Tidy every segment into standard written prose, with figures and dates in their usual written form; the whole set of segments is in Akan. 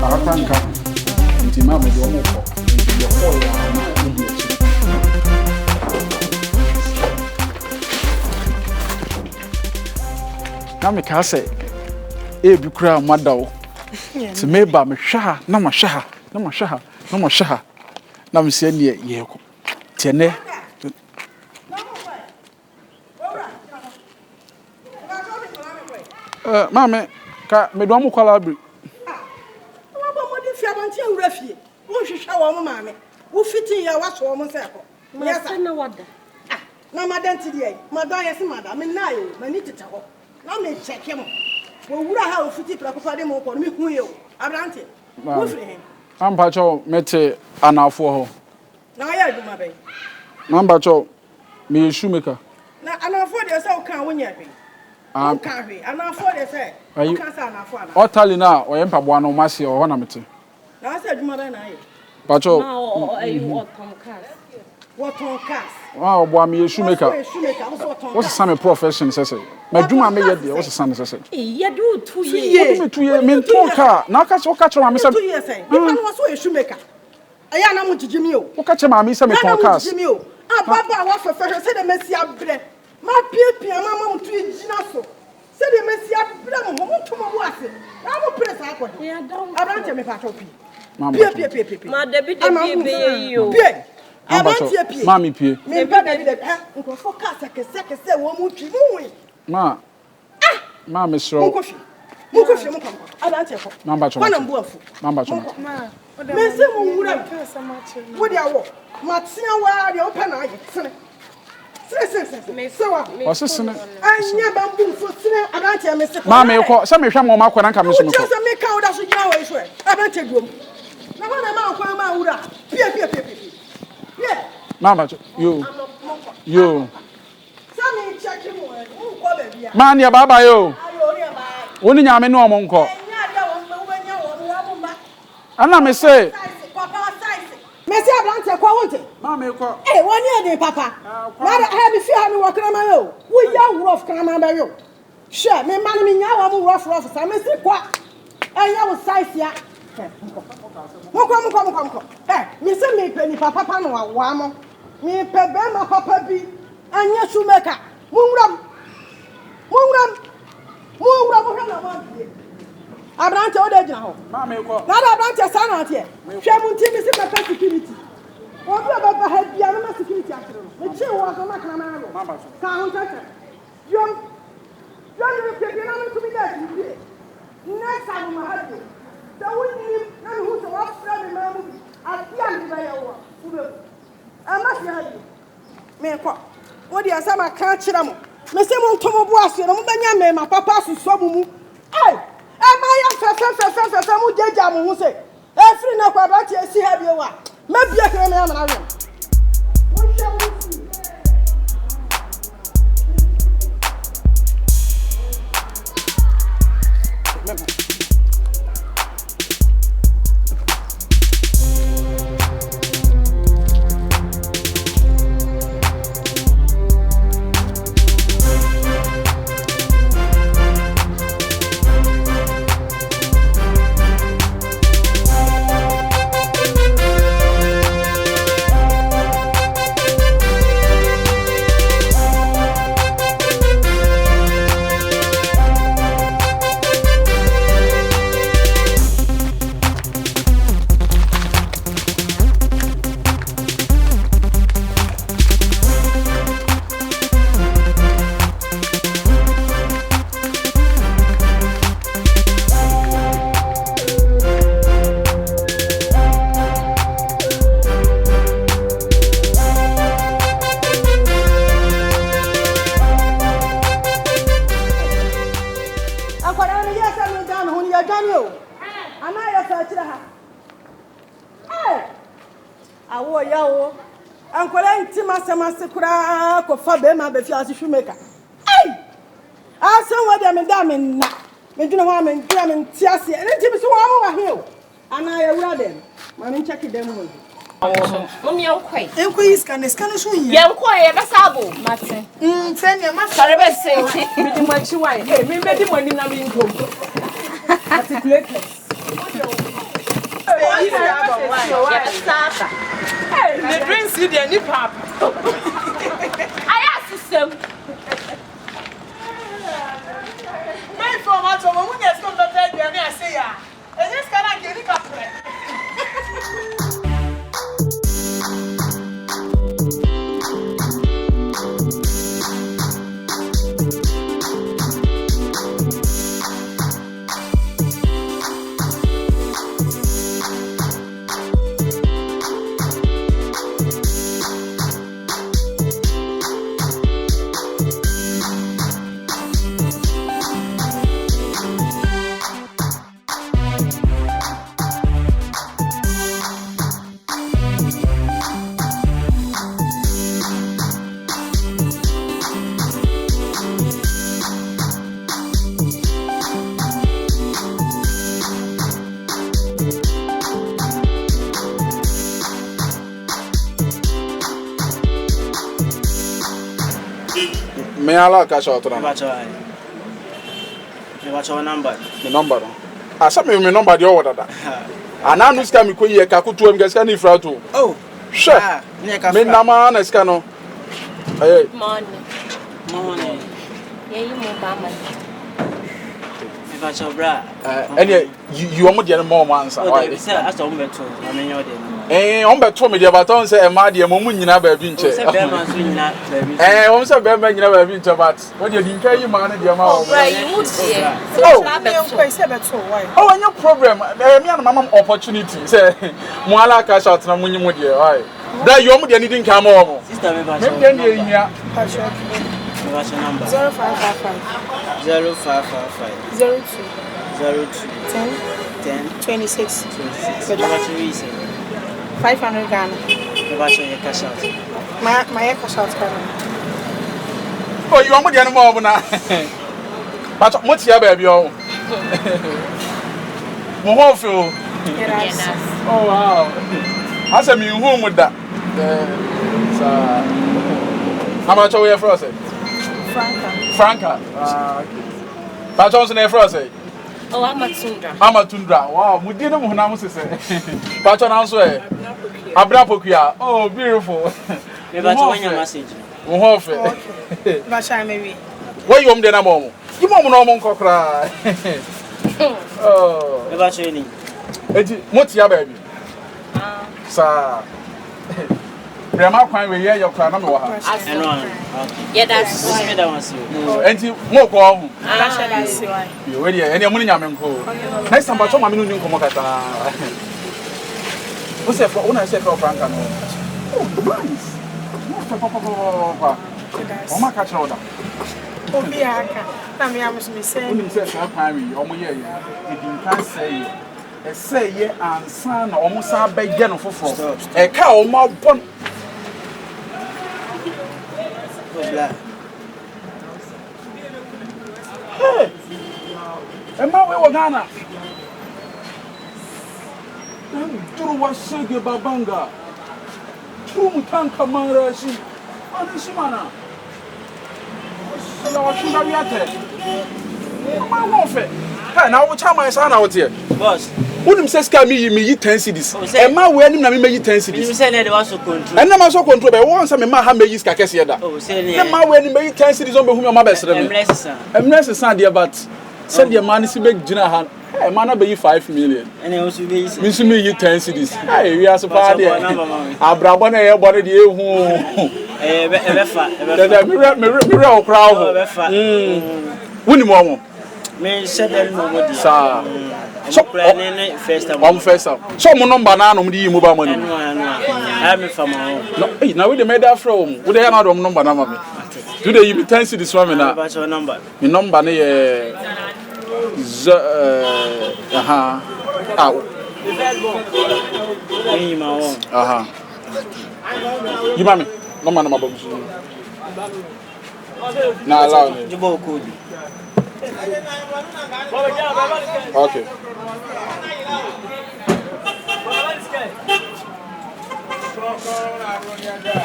Franka. Nti ma me do mo ko. Nti yo ko ya na odi echi. Na me ka say e bi kura madawo. Ti me ba me hwa na ma hwa na ma hwa na ma hwa na me se ne ye ko. Ti ne mama ka me do mo kwala bi. Wa ba mo di fi abanti awura fie. Wo hwehwa wo mo maame. Wo fiti ya wa so wo mo se ko. Me ya na wada. Ah, na madanti di ai. Madan yesi madam. Me na yo, mani teta ho. Na me check mo. Wo wura ha wo fiti pra kofa de mo ko me hu ye o. Abrante. Wo firi he. Amba cho mete anafo ho. Na ya aduma ben. Amba cho me shoemaker. Na anafo de se o kan wo nya ben. Kan hwe. Anafo de se o kan sa anafo ana. Otali na oyem pabo na ma se o ho na mete. Na se aduma ben na ye. Pacho. Na o ayu Tom cars. What on cars? Wa obo me shoemaker. What's some profession say? My duma me ye de what's some say? Ye do 2 years. Me 2 years me ton car. Na ka so ka chema me say 2 years say. You can was a shoemaker. Aya na mo jijimi o. Wo ka chema me say me ton cars. Baba wa fefe say the Messi abre. Ma piepia mama mo tu ejina so. Say the Messi abre mo to mo ase. Na mo press akọ. Ya don. Abrante me fa topi. Pie. Ma David be ye o. Pie. Abrante pie. Mami pie. Me ba David nko focus kese wo mo twi mo wi. Ma me sro. Mo kofi mo kan. Abrante ko. Mamba cho. Kwana mbu afu. Mamba cho. Ma. Me se mo wura. Wo dia wo. Ma tia wa dia opa na aye. Sene. Me se wa. O se sene. Anya bambu fo sene Abrante me se. Ma me ko se me hwa mo ma kwa nka me so me ko. Wo se me ka wo da so gina wo iso e. Abrante duom. Na ma na ma kwa ma wura. Pie. Mamba cho. Yo. Sami check mo e. Mo ko be bia. Ma ne baba yo. Ayo ri ba. Woni nyame ne omo nko. Enya dia wo benya wo ma. Ana me say. Papa size. Me say Abrante kwa wonte. Ma me ko. Woni e dey papa. Na da ha me fi ha me wo krama yo. Wo ya rough krama ba yo. Sure, me man me nya wo rough sa me si kwa. Enya wo size ya. Moko. Me say me pe ni papa no wa mo. Me pe be ma papa bi. Anya shoemaker. Munwram mo na ma bi. Abrante o de gina ho. Ma me ko. Na da Abrante sa na ate. Hwe mu nti me si papa security. O bi baba ha bia na security akere no. Me che wo so na kana na no. Ka ho tata. Yom ni pe bi na me tumi da bi. Na sa mo ha bi. Da woni na hu so wa fra me ma mu. Atia ni ba ya wo. Ube. Ama si ha bi. Me ko. Wo di asama ka kira mo. Me se mo ntomo bo aso no mo banya me ma papa suso mu. Ai! Ema ya fe mu jeja mu hu se. Efri na kwa ba ti esi ha bi wa. Me bia kire me ya na we. Wo hwe wo si. Awo yawo ankola ntima semase kura ko fa be ma be fi ase shoemaker ai asan wo de me da me na me dwene ho me ntia me ntiase enti so wo wa he o ana ya wura dem ma me check dem mo Mami yankoi. Yankoi scan so yin. Yankoi e be sabo. Mate. Sen ya ma sare be se. Me di machi wai. Me di money na me nko. Articulators. Saba. Hey, the drinks you there, papa. I asked some. My former to when you come to bed, I say, yeah. And this can I get it up. Me ala cash out na. Never number. Me number no. Asa me number dey order da. Ana no ska me koyi e ka kutu am gaska ni frato. Oh. Sure. Me nama na ska no. Eh. Morning. Yeah, you move by man. Never bra. Any you omo dey no more answer. Why? Say as o mbeto, na me nyo dey. On beto me dey baton say e ma dey mo nyina ba bi nche. Say be man so nyina ba bi. On say be man nyina ba bi nche but what dey din kai ma na dey ma o. Right, you would see. Oh, Say better why? oh, any problem. Me and mama opportunity say mo ala cash out na munyi mo dey. Why? That you omo dey need nka ma o. Sister me ba. Me dey dey hia. What's your number? 0555 0555 02 02 10 10 26. 26. What you reason? 500 Ghana. What's your cash out? My cash out card. Oh, you omo dey no more na. But mo tia ba bi o. Mo ho feel. Yes. Oh wow. Asa mi hu mu da. How much are we for us? Franka. Okay. But Johnson for us. Oh, I'm a Tundra. Wow, we didn't know how to say. But on also, Abrapokia. Oh, beautiful. Never to your message. Maybe. Where you the number? You mom no mon kokra. Oh. Never training. What's your baby? Sir. Grandma kwan we hear your cry na me wa ha. I know. Yeah, that's me that one see. Enti mo ko hu. That's why. You we dey eni amuni nyame nko. Next time bacho ma me no nko mo kata. Wo se for una se for Franka no. Oh, nice. No se papa. O ma ka chira oda. Obi aka. Na me am me say. Unim se so kwan we o mo ye ye. E din kan say e say ye ansa na o mo sa be ge no foforo. E ka o ma bon. Hey, Emma, we were Ghana. True was Sege Babanga. True Mutanka Marashi. Anishimana. My warfare. Hey, now what time I son out here? Boss. Wouldn't say me 10 cities. Emma, we are me 10 cities. You say they was so control. And I'm so control by once I'm a man may use Kakesiada. Oh, say Emma, when you make 10 cities on whom my best. I'm less than dear, but send your money to make Jinahan. Hey, man, be 5 million. And it was me 10 cities. Hey, we are so far there. Abrabana, everybody, you who crowd. Winnie Momo. Me said that no, sir. So, first time. So, my number now, I'm the mobile money. I'm from home. Now, we made that from. Would they have another number? Do they even 10 cities swimming now? What's your number? My number is you mammy, no man, my bones. Now, allow me. Okay.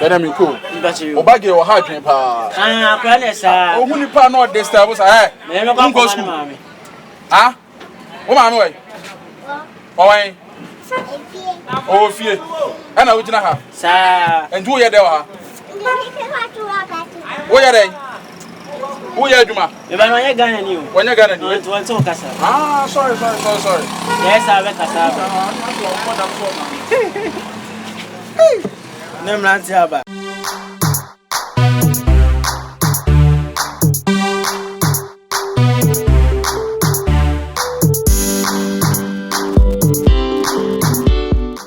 Let me cool. Obagi or hard pa. Ah, Pranessa. Oh, who pa not this time was I? Go school. Ah? Oh, my way. Oh, Oh, fear. And I would not have. Sir. And who are there? Where are they? Who are you, ma? If I'm not going to you. When you're going to do it, want to talk, sir. ah, sorry. Yes, I bet I have. No, I'm not.